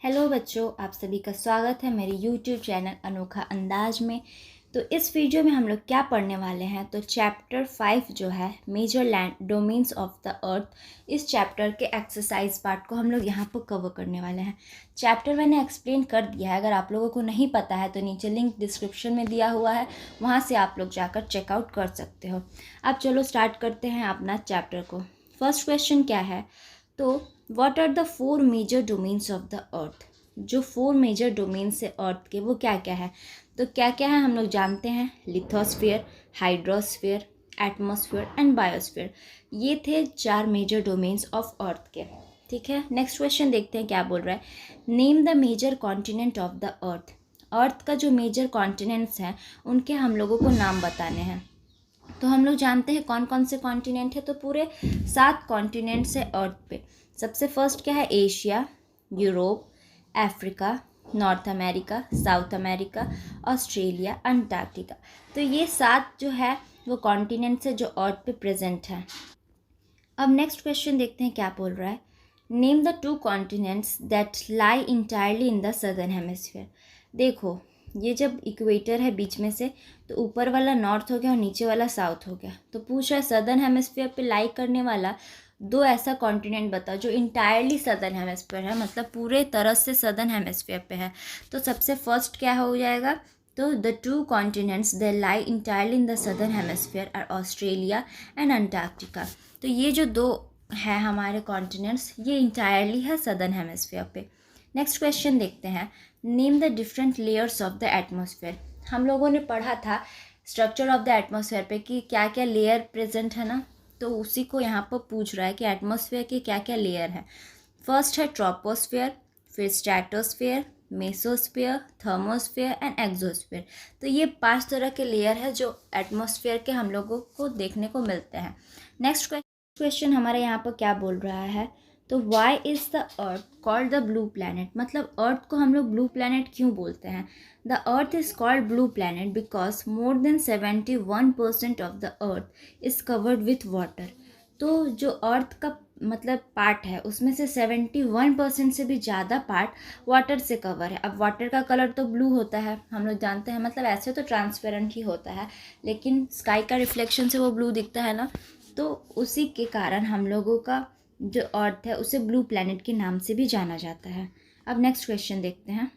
Hello बच्चों, आप सभी का स्वागत है मेरे यूट्यूब चैनल अनोखा अंदाज में। तो इस वीडियो में हम लोग क्या पढ़ने वाले हैं, तो चैप्टर 5 जो है major land domains of the earth, इस चैप्टर के एक्सरसाइज पार्ट को हम लोग यहाँ पर कवर करने वाले हैं। चैप्टर मैंने एक्सप्लेन कर दिया है, अगर आप लोगों को नहीं पता है तो नीचे लिंक डिस्क्रिप्शन में दिया हुआ है, वहाँ से आप लोग जाकर चेकआउट कर सकते हो। अब चलो स्टार्ट करते हैं अपना चैप्टर को। फर्स्ट क्वेश्चन क्या है, तो what are the 4 major domains of the earth. जो 4 मेजर डोमेन्स है अर्थ के वो क्या क्या है, तो क्या क्या है हम लोग जानते हैं। Lithosphere, hydrosphere, atmosphere and biosphere, ये थे 4 मेजर डोमेन्स ऑफ अर्थ के। ठीक है, नेक्स्ट क्वेश्चन देखते हैं क्या बोल रहा है। Name the major continent of the earth. Earth का जो मेजर कॉन्टिनेंट्स हैं उनके हम लोगों को नाम बताने हैं। तो हम लोग जानते हैं कौन कौन से कॉन्टिनेंट है, तो पूरे 7 कॉन्टिनेंट्स है अर्थ पे। सबसे फर्स्ट क्या है, Asia, Europe, Africa, north America, south America, Australia, Antarctica. तो ये 7 जो है वो कॉन्टिनेंट्स है जो अर्थ पे प्रेजेंट है। अब नेक्स्ट क्वेश्चन देखते हैं क्या बोल रहा है। Name the 2 continents that lie entirely in the southern hemisphere. देखो, ये जब इक्वेटर है बीच में से, तो ऊपर वाला नॉर्थ हो गया और नीचे वाला साउथ हो गया। तो पूछ रहा है सदर्न हेमिस्फीयर पे लाई करने वाला 2 ऐसा कॉन्टिनेंट बताओ जो इंटायरली सदर्न हेमिस्फीयर है, मतलब पूरे तरह से सदर्न हेमिस्फीयर पे है। तो सबसे फर्स्ट क्या हो जाएगा, तो the 2 continents they lie entirely in the southern hemisphere are Australia and Antarctica. तो ये जो 2 है हमारे कॉन्टिनेंट्स, ये इंटायरली है सदर्न हेमिस्फीयर पे। नेक्स्ट क्वेश्चन देखते हैं। Name the different layers of the atmosphere. हम लोगों ने पढ़ा था स्ट्रक्चर ऑफ द एटमॉस्फेयर पे कि क्या क्या लेयर प्रेजेंट है ना, तो उसी को यहाँ पर पूछ रहा है कि एटमॉस्फेयर के क्या क्या लेयर है। फर्स्ट है ट्रोपोस्फेयर, फिर stratosphere, mesosphere, thermosphere and exosphere. तो ये 5 तरह के लेयर है जो एटमॉस्फेयर के हम लोगों को देखने को मिलते हैं। नेक्स्ट क्वेश्चन हमारे यहाँ पर क्या बोल रहा है, तो why is the earth called the blue planet. मतलब अर्थ को हम लोग ब्लू प्लैनेट क्यों बोलते हैं। The earth is called blue planet because more than 71% of the earth is covered with water. तो जो अर्थ का मतलब पार्ट है उसमें से 71% से भी ज़्यादा पार्ट वाटर से कवर है। अब वाटर का कलर तो ब्लू होता है, हम लोग जानते हैं, मतलब ऐसे तो ट्रांसपेरेंट ही होता है, लेकिन स्काई का रिफ्लेक्शन से वो ब्लू दिखता है ना, तो उसी के कारण हम लोगों का जो अर्थ है उसे ब्लू प्लैनेट के नाम से भी जाना जाता है। अब नेक्स्ट क्वेश्चन देखते हैं।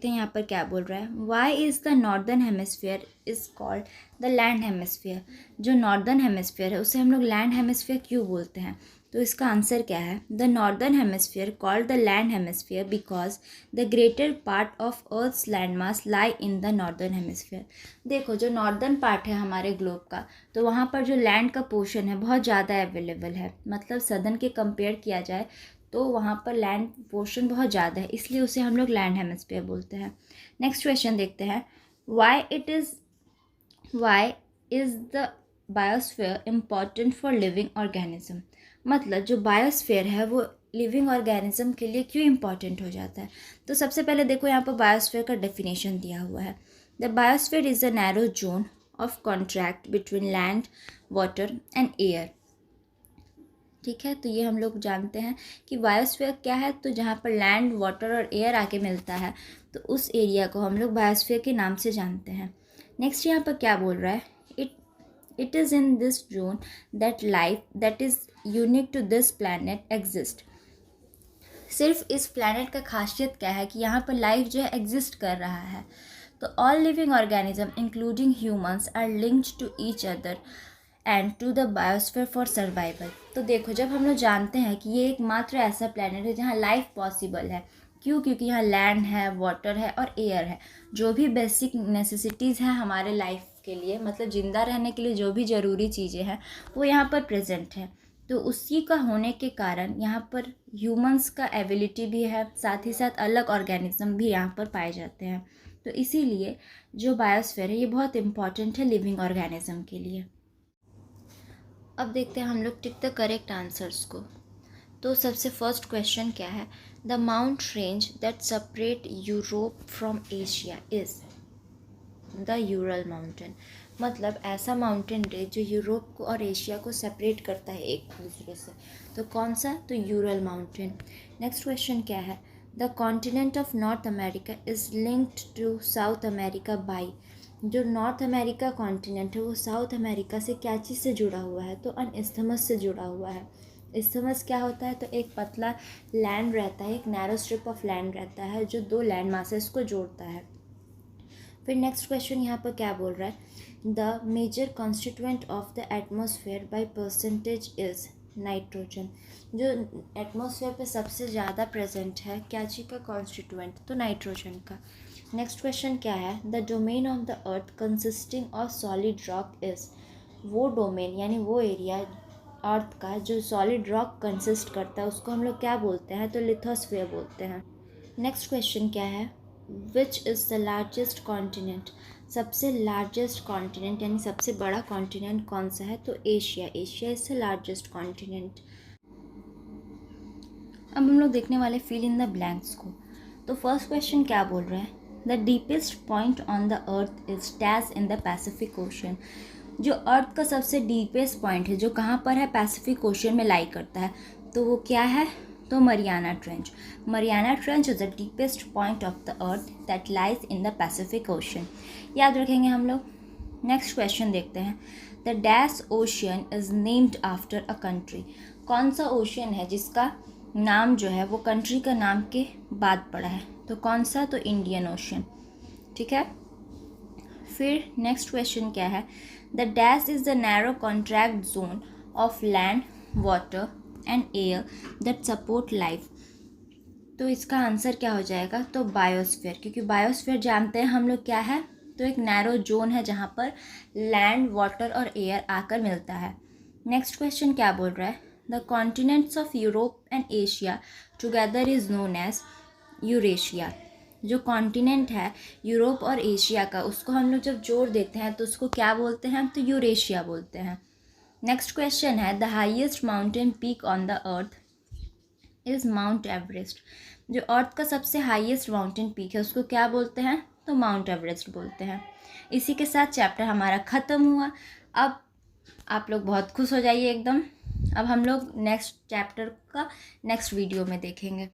यहाँ पर क्या बोल रहा है। Why is the northern hemisphere is called the land hemisphere. जो नॉर्दर्न हेमिस्फीयर है उसे हम लोग लैंड हेमिस्फीयर क्यों बोलते हैं, तो इसका आंसर क्या है। The northern hemisphere called the land hemisphere because the greater part of earth's land mass lie in the northern hemisphere. देखो, जो नॉर्दर्न पार्ट है हमारे ग्लोब का, तो वहाँ पर जो लैंड का पोर्शन है बहुत ज़्यादा अवेलेबल है, मतलब सदर्न के कंपेयर किया जाए तो वहाँ पर लैंड पोर्शन बहुत ज़्यादा है, इसलिए उसे हम लोग लैंड हेमिस्फीयर बोलते हैं। नेक्स्ट क्वेश्चन देखते हैं। Why is the biosphere important for living organism. मतलब जो बायोस्फीयर है वो लिविंग ऑर्गेनिज्म के लिए क्यों इम्पॉर्टेंट हो जाता है। तो सबसे पहले देखो, यहाँ पर बायोस्फीयर का डेफिनेशन दिया हुआ है। The biosphere is a narrow zone of contract between land, water and air. ठीक है, तो ये हम लोग जानते हैं कि बायोस्फीयर क्या है, तो जहाँ पर लैंड, वाटर और एयर आके मिलता है तो उस एरिया को हम लोग बायोस्फीयर के नाम से जानते हैं। नेक्स्ट यहाँ पर क्या बोल रहा है। It is in this zone that life that is unique to this planet exist. सिर्फ इस प्लैनेट का खासियत क्या है कि यहाँ पर लाइफ जो है एग्जिस्ट कर रहा है। तो all living organism including humans are linked to each other and to the biosphere for survival. तो देखो, जब हम लोग जानते हैं कि ये एकमात्र ऐसा प्लैनेट है जहाँ लाइफ पॉसिबल है, क्यों, क्योंकि यहाँ लैंड है, वाटर है और एयर है। जो भी बेसिक नेसेसिटीज़ हैं हमारे लाइफ के लिए, मतलब ज़िंदा रहने के लिए जो भी ज़रूरी चीज़ें हैं वो यहाँ पर प्रेजेंट है। तो उसी का होने के कारण यहाँ पर ह्यूमंस का एबिलिटी भी है, साथ ही साथ अलग ऑर्गेनिज्म भी यहाँ पर पाए जाते हैं। तो इसीलिए जो बायोस्फीयर है ये बहुत इम्पॉर्टेंट है लिविंग ऑर्गेनिज्म के लिए। अब देखते हैं हम लोग टिक द करेक्ट आंसर्स को। तो सबसे फर्स्ट क्वेश्चन क्या है। The mount range that separate Europe from Asia is the Ural mountain. मतलब ऐसा माउंटेन रेंज जो यूरोप को और एशिया को सेपरेट करता है एक दूसरे से। तो कौन सा? तो यूरल माउंटेन। नेक्स्ट क्वेश्चन क्या है? The continent of North America is linked to South America by. जो नॉर्थ अमेरिका कॉन्टिनेंट है वो साउथ अमेरिका से क्या चीज़ से जुड़ा हुआ है? तो अन इस्थमस से जुड़ा हुआ है। इस्थमस क्या होता है? तो एक पतला लैंड रहता है, एक नैरो स्ट्रिप ऑफ लैंड रहता है जो दो लैंड मासेस को जोड़ता है। फिर नेक्स्ट क्वेश्चन यहाँ पर क्या बोल रहा है? The major constituent of the atmosphere by percentage is nitrogen. जो एटमॉस्फेयर पे सबसे ज़्यादा प्रेजेंट है क्या चीज़ का कॉन्स्टिट्यूएंट? तो नाइट्रोजन का। नेक्स्ट क्वेश्चन क्या है? The domain of the earth consisting of solid rock is. वो डोमेन यानी वो एरिया अर्थ का जो सॉलिड रॉक कंसिस्ट करता है उसको हम लोग क्या बोलते हैं? तो लिथोस्फीयर बोलते हैं। नेक्स्ट क्वेश्चन क्या है? Which is the largest continent. सबसे लार्जेस्ट कॉन्टिनेंट यानी सबसे बड़ा कॉन्टिनेंट कौन सा है? तो Asia. Asia is the largest continent. अब हम लोग देखने वाले फिल इन द ब्लैंक्स को। तो फर्स्ट क्वेश्चन क्या बोल रहा है? The deepest point on the earth is dash in the Pacific ocean. जो अर्थ का सबसे डीपेस्ट पॉइंट है जो कहाँ पर है? पैसिफिक ओशन में लाई करता है। तो वो क्या है? तो Mariana trench. Mariana trench is the deepest point of the earth that lies in the Pacific ocean. याद रखेंगे हम लोग। नेक्स्ट क्वेश्चन देखते हैं। The dash ocean is named after a country. कौन सा ओशियन है जिसका नाम जो है वो कंट्री का नाम के बाद पड़ा है? तो कौन सा? तो इंडियन ओशियन। ठीक है। फिर नेक्स्ट क्वेश्चन क्या है? The dash is the narrow contract zone of land water and air that support life. तो इसका आंसर क्या हो जाएगा? तो बायोस्फीयर। क्योंकि बायोस्फीयर जानते हैं हम लोग क्या है? तो एक नैरो जोन है जहाँ पर लैंड वाटर और एयर आकर मिलता है। नेक्स्ट क्वेश्चन क्या बोल रहा है? The continents of Europe and Asia together is known as Eurasia. जो कॉन्टिनेंट है यूरोप और एशिया का उसको हम लोग जब जोड़ देते हैं तो उसको क्या बोलते हैं? तो यूरेशिया बोलते हैं। नेक्स्ट क्वेश्चन है the highest mountain peak on the earth is mount Everest. जो अर्थ का सबसे हाईएस्ट माउंटेन पीक है उसको क्या बोलते हैं? तो माउंट एवरेस्ट बोलते हैं। इसी के साथ चैप्टर हमारा ख़त्म हुआ। अब आप लोग बहुत खुश हो जाइए एकदम। अब हम लोग नेक्स्ट चैप्टर का नेक्स्ट वीडियो में देखेंगे।